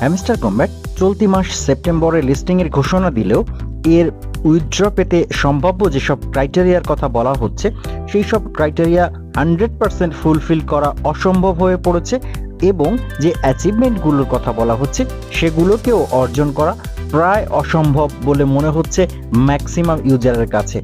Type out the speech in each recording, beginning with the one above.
Hamster combat চলতি মাস সেপ্টেম্বরে লিস্টিংয়ের ঘোষণা দিলেও এর উইথড্র পেতে সম্ভাব্য যেসব ক্রাইটেরিয়ার কথা বলা হচ্ছে সেই সব ক্রাইটেরিয়া 100% ফুলফিল করা অসম্ভব হয়ে পড়েছে এবং যে অ্যাচিভমেন্টগুলোর কথা বলা হচ্ছে সেগুলোকেও অর্জন করা প্রায় অসম্ভব বলে মনে হচ্ছে ম্যাক্সিমাম ইউজারের কাছে।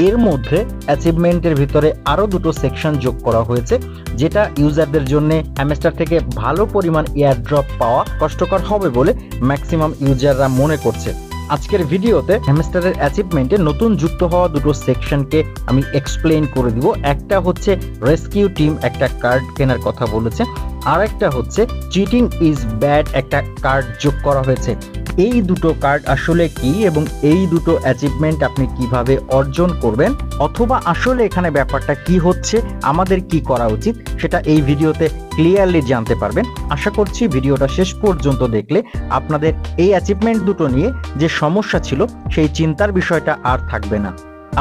এর মধ্যে অ্যাচিভমেন্টের ভিতরে আরও দুটো সেকশন যোগ করা হয়েছে যেটা ইউজারদের জন্য হ্যামস্টার থেকে ভালো পরিমাণ এয়ারড্রপ পাওয়া কষ্টকর হবে বলে ম্যাক্সিমাম ইউজাররা মনে করছে। আজকের ভিডিওতে হ্যামস্টারের অ্যাচিভমেন্টে নতুন যুক্ত হওয়া দুটো সেকশনকে আমি এক্সপ্লেইন করে দিব। একটা হচ্ছে রেস্কিউ টিম একটা কার্ড কেনার কথা বলেছে, আর একটা হচ্ছে চিটিং ইজ ব্যাড একটা কার্ড যোগ করা হয়েছে। এই দুটো কার্ড আসলে কি এবং এই দুটো অ্যাচিভমেন্ট আপনি কিভাবে অর্জন করবেন অথবা আসলে এখানে ব্যাপারটা কি হচ্ছে, আমাদের কি করা উচিত সেটা এই ভিডিওতে ক্লিয়ারলি জানতে পারবেন। আশা করছি ভিডিওটা শেষ পর্যন্ত দেখলে আপনাদের এই অ্যাচিভমেন্ট দুটো নিয়ে যে সমস্যা ছিল সেই চিন্তার বিষয়টা আর থাকবে না।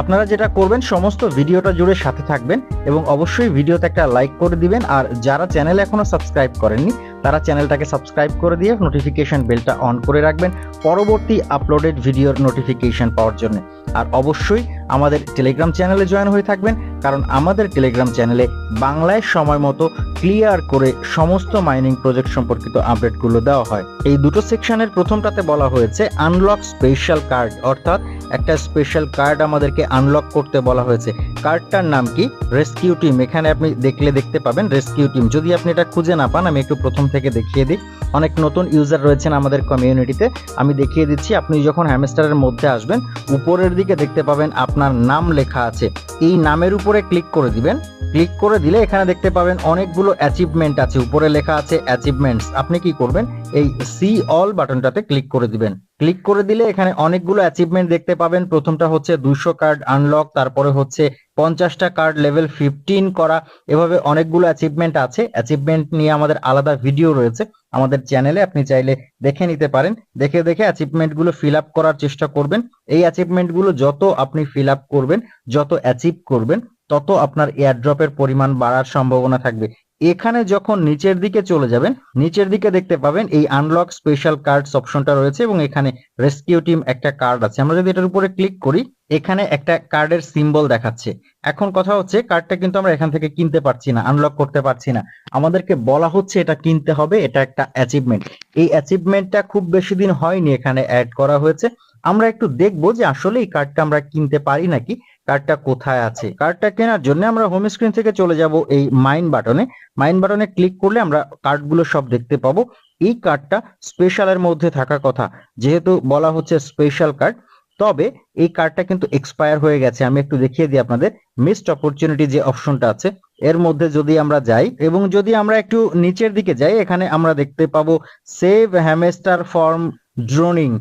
আপনারা যেটা করবেন সমস্ত ভিডিওটা জুড়ে সাথে থাকবেন এবং অবশ্যই ভিডিওতে একটা লাইক করে দিবেন, আর যারা চ্যানেল এখনো সাবস্ক্রাইব করেননি তারা চ্যানেলটাকে সাবস্ক্রাইব করে দিয়ে নোটিফিকেশন বেলটা অন করে রাখবেন পরবর্তী আপলোডেড ভিডিওর নোটিফিকেশন পাওয়ার জন্য। আর অবশ্যই আমাদের টেলিগ্রাম চ্যানেলে জয়েন হয়ে থাকবেন, কারণ আমাদের টেলিগ্রাম চ্যানেলে বাংলায় সময় মতো ক্লিয়ার করে সমস্ত মাইনিং প্রজেক্ট সম্পর্কিত আপডেটগুলো দেওয়া হয়। এই দুটো সেকশনের প্রথমটাতে বলা হয়েছে আনলক স্পেশাল কার্ড, অর্থাৎ একটা স্পেশাল কার্ড আমাদেরকে আনলক করতে বলা হয়েছে। কার্ডটার নাম কি? Rescue team. এখানে আপনি দেখতে পাবেন রেস্কিউ টিম। যদি আপনি এটা খুঁজে না পান আমি একটু প্রথম থেকে দেখিয়ে দিই। অনেক নতুন ইউজার রয়েছেন আমাদের কমিউনিটিতে, আমি দেখিয়ে দিচ্ছি। আপনি যখন হ্যামস্টারের মধ্যে আসবেন উপরের দিকে দেখতে পাবেন আপনার নাম লেখা আছে, এই নামের উপরে ক্লিক করে দিবেন। ক্লিক করে দিলে এখানে দেখতে পাবেন অনেকগুলো অ্যাচিভমেন্ট আছে, উপরে লেখা আছে অ্যাচিভমেন্টস। আপনি কি করবেন, এই সি অল বাটনটাতে ক্লিক করে দিবেন। ক্লিক করে দিলে এখানে অনেকগুলো অ্যাচিভমেন্ট দেখতে পাবেন। প্রথমটা হচ্ছে 200 কার্ড আনলক, তারপরে হচ্ছে 50টা কার্ড লেভেল 15 করা, এভাবে অনেকগুলো অ্যাচিভমেন্ট আছে। অ্যাচিভমেন্ট নিয়ে আমাদের আলাদা ভিডিও রয়েছে আমাদের চ্যানেলে, আপনি চাইলে দেখে নিতে পারেন। দেখে অ্যাচিভমেন্টগুলো ফিল আপ করার চেষ্টা করবেন। এই অ্যাচিভমেন্টগুলো যত আপনি ফিল আপ করবেন, যত অ্যাচিভ করবেন, তত আপনার এয়ারড্রপের পরিমাণ বাড়ার সম্ভাবনা থাকবে। এখানে যখন নিচের দিকে চলে যাবেন, নিচের দিকে দেখতে পাবেন এই আনলক স্পেশাল কার্ডস অপশনটা রয়েছে এবং এখানে রেস্কিউ টিম একটা কার্ড আছে। আমরা যদি এটার উপরে ক্লিক করি এখানে একটা কার্ডের সিম্বল দেখাচ্ছে। এখন কথা হচ্ছে কার্ডটা কিন্তু আমরা এখান থেকে কিনতে পারছি না, আনলক করতে পারছি না। আমাদেরকে বলা হচ্ছে এটা কিনতে হবে, এটা একটা অ্যাচিভমেন্ট। এই অ্যাচিভমেন্টটা খুব বেশি দিন হয়নি এখানে অ্যাড করা হয়েছে। আমরা একটু দেখবো যে আসলে এই কার্ডটা আমরা কিনতে পারি নাকি, কার্ডটা কোথায় আছে। কার্ডটা কেনার জন্য আমরা হোম স্ক্রিন থেকে চলে যাব এই মাইন বাটনে। মাইন বাটনে ক্লিক করলে আমরা কার্ডগুলো সব দেখতে পাবো। এই কার্ডটা স্পেশালের মধ্যে থাকার কথা, যেহেতু বলা হচ্ছে স্পেশাল কার্ড। তবে এই কার্ডটা কিন্তু এক্সপায়ার হয়ে গেছে। আমি একটু দেখিয়ে দিই আপনাদের। মিসড অপরচুনিটি যে অপশনটা আছে এর মধ্যে যদি আমরা যাই এবং যদি আমরা একটু নিচের দিকে যাই, এখানে আমরা দেখতে পাবো সেভ হ্যামস্টার ফর্ম ড্রোনিং।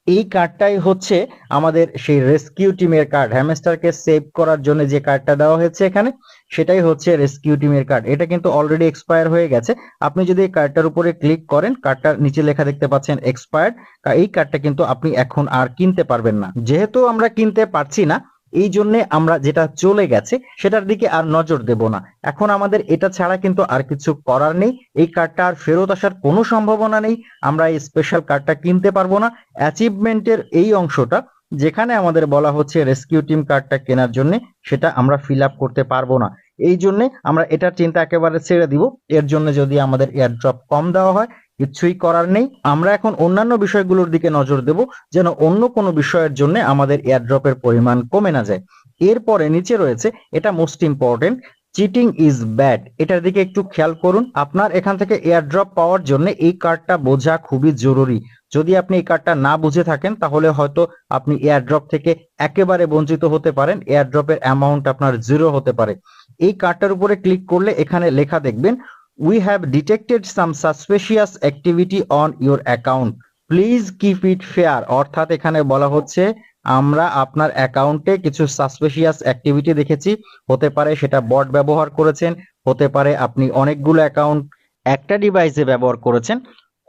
এই কার্ডটাই হচ্ছে আমাদের সেই রেস্কিউ টিমের কার্ড। হ্যামস্টারকে সেভ করার জন্য যে কার্ডটা দেওয়া হয়েছে এখানে, সেটাই হচ্ছে রেস্কিউ টিমের কার্ড। এটা কিন্তু অলরেডি এক্সপায়ার হয়ে গেছে। আপনি যদি এই কার্ডটার উপরে ক্লিক করেন, কার্ডটার নিচে লেখা দেখতে পাচ্ছেন এক্সপায়ার্ড। এই কার্ডটা কিন্তু আপনি এখন আর কিনতে পারবেন না। যেহেতু আমরা কিনতে পারছি না, এই জন্য আমরা যেটা চলে গেছে সেটার দিকে আর নজর দেব না। এখন আমাদের এটা ছাড়া কিন্তু আর কিছু করার নেই। এই কার্ডটা আর ফেরত আসার কোনো সম্ভাবনা নেই। আমরা এই স্পেশাল কার্ডটা কিনতে পারবো না। অ্যাচিভমেন্টের এই অংশটা যেখানে আমাদের বলা হচ্ছে রেস্কিউ টিম কার্ডটা কেনার জন্য, সেটা আমরা ফিল আপ করতে পারবো না। এই জন্য আমরা এটার চিন্তা একেবারে ছেড়ে দিব। এর জন্য যদি আমাদের এয়ারড্রপ কম দেওয়া হয়, কিছুই করার নেই। আমরা এখন অন্যান্য বিষয়গুলোর দিকে নজর দেব, যেন অন্য কোনো বিষয়ের জন্য আমাদের এয়ারড্রপের পরিমাণ কমে না যায়। এরপরে নিচে রয়েছে, এটা most important, cheating is bad. এটার দিকে একটু খেয়াল করুন। আপনার এখান থেকে এয়ারড্রপ পাওয়ার জন্য এই কার্ডটা বোঝা খুবই জরুরি। যদি আপনি এই কার্ডটা না বুঝে থাকেন তাহলে হয়তো আপনি এয়ারড্রপ থেকে একেবারে বঞ্চিত হতে পারেন, এয়ারড্রপের অ্যামাউন্ট আপনার 0 হতে পারে। এই কার্ডটার উপরে ক্লিক করলে এখানে লেখা দেখবেন, we have detected some suspicious activity on your account, please keep it fair। অর্থাৎ এখানে বলা হচ্ছে আমরা আপনার অ্যাকাউন্টে কিছু সাসপিশিয়াস অ্যাক্টিভিটি দেখেছি। হতে পারে সেটা বট ব্যবহার করেছেন, হতে পারে আপনি অনেকগুলো অ্যাকাউন্ট একটা ডিভাইসে ব্যবহার করেছেন,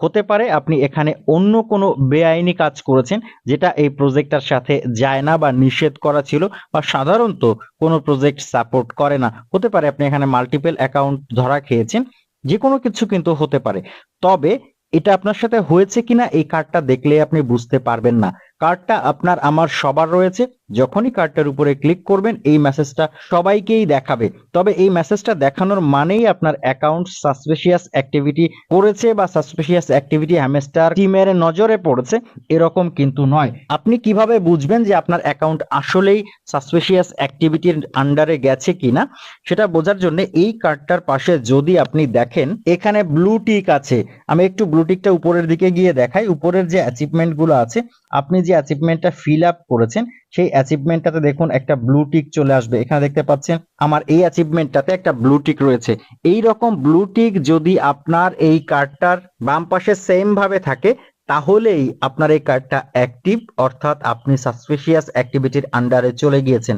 হতে পারে আপনি এখানে অন্য কোনো বেআইনি কাজ করেছেন যেটা এই প্রজেক্টটার সাথে যায় না বা নিষেধ করা ছিল বা সাধারণত কোনো প্রজেক্ট সাপোর্ট করে না। হতে পারে আপনি এখানে মাল্টিপল অ্যাকাউন্ট ধরা খেয়েছেন, যে কোনো কিছু কিন্তু হতে পারে। তবে এটা আপনার সাথে হয়েছে কিনা এই কার্ডটা দেখলে আপনি বুঝতে পারবেন না। কার্ডটা আপনার আমার সবার রয়েছে। যখনই কার্ডটার উপরে ক্লিক করবেন এই মেসেজটা সবাইকেই দেখাবে। তবে এই মেসেজটা দেখানোর মানেই আপনার অ্যাকাউন্ট সাসপিশিয়াস অ্যাক্টিভিটি করেছে বা সাসপিশিয়াস অ্যাক্টিভিটি হ্যামস্টার টিমের নজরে পড়েছে, এরকম কিন্তু নয়। আপনি কিভাবে বুঝবেন যে আপনার অ্যাকাউন্ট আসলেই সাসপিশিয়াস অ্যাক্টিভিটির আন্ডারে গেছে কিনা, সেটা বোঝার জন্য এই কার্ডটার পাশে যদি আপনি দেখেন এখানে ব্লু টিক আছে। আমি একটু ব্লু টিকটা উপরের দিকে গিয়ে দেখাই। উপরের যে অ্যাচিভমেন্ট গুলো আছে, আপনি যে অ্যাচিভমেন্টটা ফিল আপ করেছেন সেই অ্যাচিভমেন্টটাতে দেখুন একটা ব্লু টিক চলে আসবে। এখানে দেখতে পাচ্ছেন আমার এই অ্যাচিভমেন্টটাতে একটা ব্লু টিক রয়েছে। এই রকম ব্লু টিক যদি আপনার এই কার্ডটার বাম পাশে সেম ভাবে থাকে তাহলেই আপনার এই কার্ডটা অ্যাক্টিভ, অর্থাৎ আপনি সাসপিশিয়াস অ্যাক্টিভিটির আন্ডারে চলে গিয়েছেন।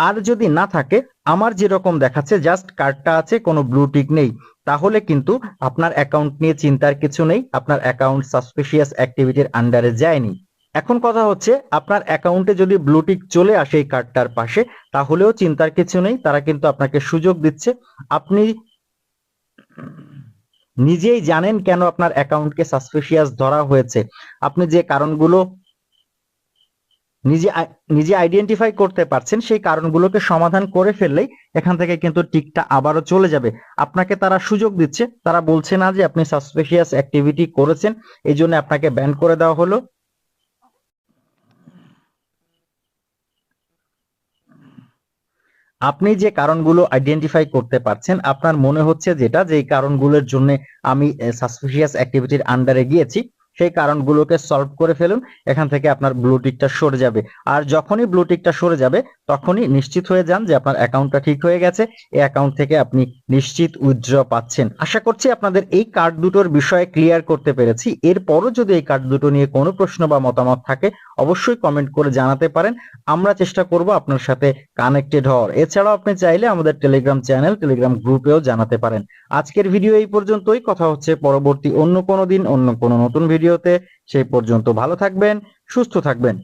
আর যদি না থাকে, আমার যেরকম দেখাচ্ছে জাস্ট কার্ডটা আছে কোনো ব্লু টিক নেই, তাহলে কিন্তু আপনার অ্যাকাউন্ট নিয়ে চিন্তার কিছু নেই, আপনার অ্যাকাউন্ট সাসপিশিয়াস অ্যাক্টিভিটির আন্ডারে যায়নি। এখন কথা হচ্ছে আপনার অ্যাকাউন্টে যদি ব্লু টিক চলে আসে এই কার্ডটার পাশে, তাহলেও চিন্তার কিছু নেই, তারা কিন্তু আপনাকে সুযোগ দিচ্ছে। আপনি নিজেই জানেন কেন আপনার অ্যাকাউন্টকে সাসপিশিয়াস ধরা হয়েছে। আপনি যে কারণগুলো নিজে নিজে আইডেন্টিফাই করতে পারছেন সেই কারণগুলোকে সমাধান করে ফেললেই এখান থেকে কিন্তু টিকটা আবারও চলে যাবে। আপনাকে তারা সুযোগ দিচ্ছে, তারা বলছে না যে আপনি সাসপিশিয়াস অ্যাক্টিভিটি করেছেন এই জন্য আপনাকে ব্যান করে দেওয়া হলো। আপনি যে কারণগুলো আইডেন্টিফাই করতে পারছেন, আপনার মনে হচ্ছে যেটা যে এই কারণগুলোর জন্য আমি সাসপিশিয়াস অ্যাক্টিভিটির আন্ডারে গিয়েছি, সেই কারণগুলোকে সলভ করে ফেলুন। এখান থেকে আপনার ব্লু টিকটা সরে যাবে। আর যখনই ব্লু টিকটা সরে যাবে তখনই নিশ্চিত হয়ে যান যে আপনার অ্যাকাউন্টটা ঠিক হয়ে গেছে। এই অ্যাকাউন্ট থেকে আপনি নিশ্চিত উইথড্র পাচ্ছেন। আশা করছি আপনাদের এই কার্ড দুটোর বিষয়ে ক্লিয়ার করতে পেরেছি। এরপরও যদি এই কার্ড দুটো নিয়ে কোনো প্রশ্ন বা মতামত থাকে অবশ্যই কমেন্ট করে জানাতে পারেন। আমরা চেষ্টা করব আপনার সাথে কানেক্টেড হওয়ার। এছাড়াও আপনি চাইলে আমাদের টেলিগ্রাম চ্যানেল, টেলিগ্রাম গ্রুপেও জানাতে পারেন। আজকের ভিডিও এই পর্যন্তই। কথা হচ্ছে পরবর্তী অন্য কোনো দিন অন্য কোনো নতুন ভিডিওতে। সেই পর্যন্ত ভালো থাকবেন, সুস্থ থাকবেন।